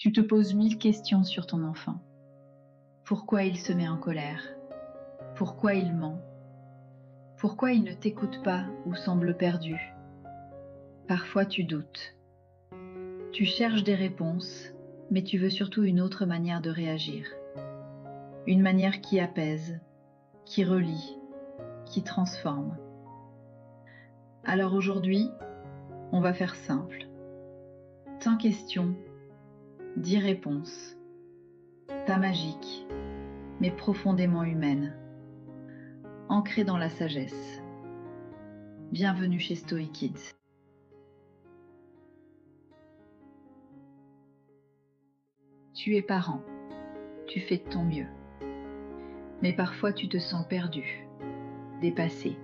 Tu te poses 1000 questions sur ton enfant. Pourquoi il se met en colère? Pourquoi il ment? Pourquoi il ne t'écoute pas ou semble perdu? Parfois tu doutes. Tu cherches des réponses, mais tu veux surtout une autre manière de réagir. Une manière qui apaise, qui relie, qui transforme. Alors aujourd'hui, on va faire simple. 10 questions, 10 réponses. Pas magiques, mais profondément humaines. Ancrées dans la sagesse. Bienvenue chez Story Kids. Tu es parent, tu fais de ton mieux. Mais parfois tu te sens perdu, dépassé.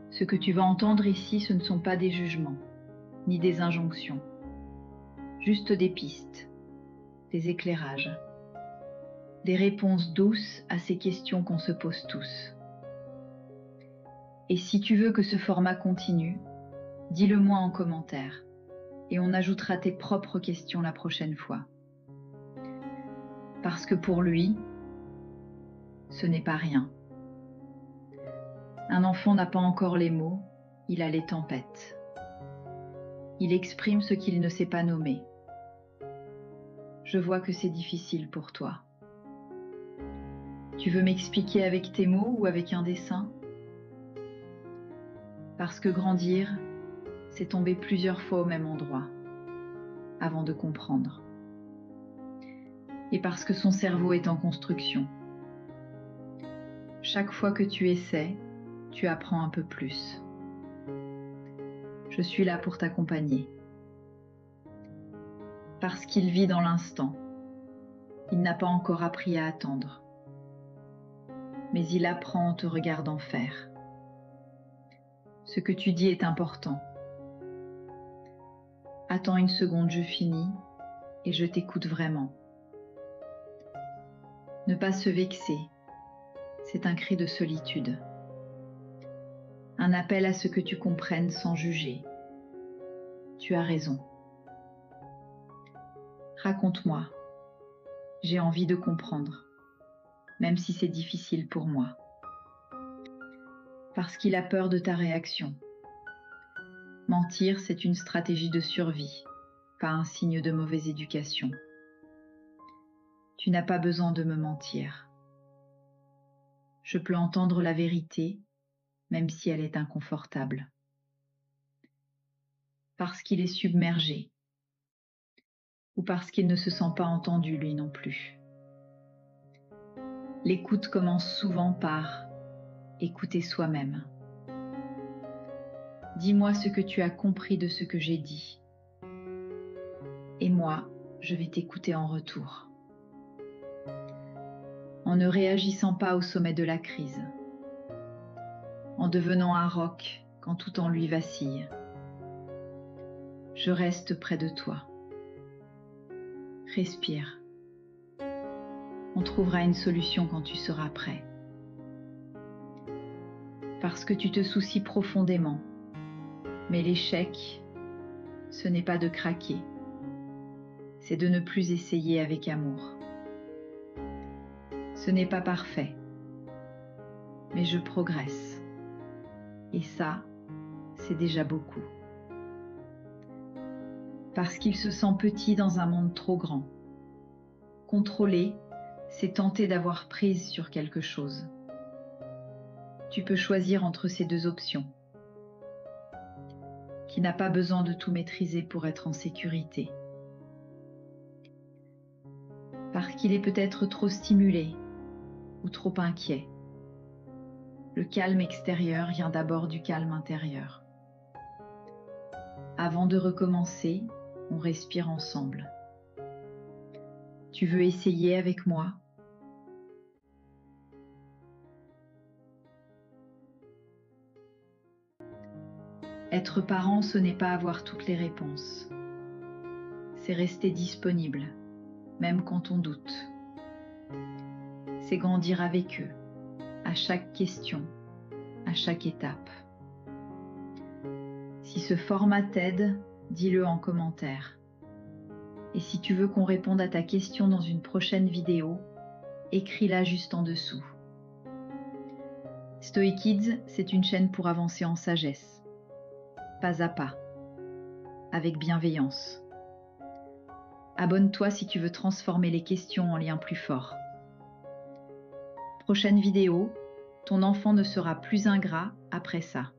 Ce que tu vas entendre ici, ce ne sont pas des jugements, ni des injonctions. Juste des pistes, des éclairages. Des réponses douces à ces questions qu'on se pose tous. Et si tu veux que ce format continue, dis-le-moi en commentaire et on ajoutera tes propres questions la prochaine fois. Parce que pour lui, ce n'est pas rien. Un enfant n'a pas encore les mots, il a les tempêtes. Il exprime ce qu'il ne sait pas nommer. Je vois que c'est difficile pour toi. Tu veux m'expliquer avec tes mots ou avec un dessin? Parce que grandir, c'est tomber plusieurs fois au même endroit, avant de comprendre. Et parce que son cerveau est en construction. Chaque fois que tu essaies, tu apprends un peu plus. Je suis là pour t'accompagner. Parce qu'il vit dans l'instant. Il n'a pas encore appris à attendre. Mais il apprend en te regardant faire. Ce que tu dis est important. Attends une seconde, je finis et je t'écoute vraiment. Ne pas se vexer, c'est un cri de solitude. Un appel à ce que tu comprennes sans juger. Tu as raison. Raconte-moi. J'ai envie de comprendre, même si c'est difficile pour moi. Parce qu'il a peur de ta réaction. Mentir, c'est une stratégie de survie, pas un signe de mauvaise éducation. Tu n'as pas besoin de me mentir. Je peux entendre la vérité, même si elle est inconfortable. Parce qu'il est submergé, ou parce qu'il ne se sent pas entendu lui non plus. L'écoute commence souvent par écouter soi-même. Dis-moi ce que tu as compris de ce que j'ai dit. Et moi, je vais t'écouter en retour. En ne réagissant pas au sommet de la crise. En devenant un roc quand tout en lui vacille. Je reste près de toi. Respire. On trouvera une solution quand tu seras prêt. Parce que tu te soucies profondément. Mais l'échec, ce n'est pas de craquer. C'est de ne plus essayer avec amour. Ce n'est pas parfait. Mais je progresse. Et ça, c'est déjà beaucoup. Parce qu'il se sent petit dans un monde trop grand. Contrôler, c'est tenter d'avoir prise sur quelque chose. Tu peux choisir entre ces deux options. Qui n'a pas besoin de tout maîtriser pour être en sécurité. Parce qu'il est peut-être trop stimulé ou trop inquiet. Le calme extérieur vient d'abord du calme intérieur. Avant de recommencer, on respire ensemble. Tu veux essayer avec moi? Être parent, ce n'est pas avoir toutes les réponses. C'est rester disponible, même quand on doute. C'est grandir avec eux, à chaque question, à chaque étape. Si ce format t'aide, dis-le en commentaire. Et si tu veux qu'on réponde à ta question dans une prochaine vidéo, écris-la juste en dessous. Stoic Kids, c'est une chaîne pour avancer en sagesse, pas à pas, avec bienveillance. Abonne-toi si tu veux transformer les questions en liens plus forts. Prochaine vidéo, ton enfant ne sera plus ingrat après ça.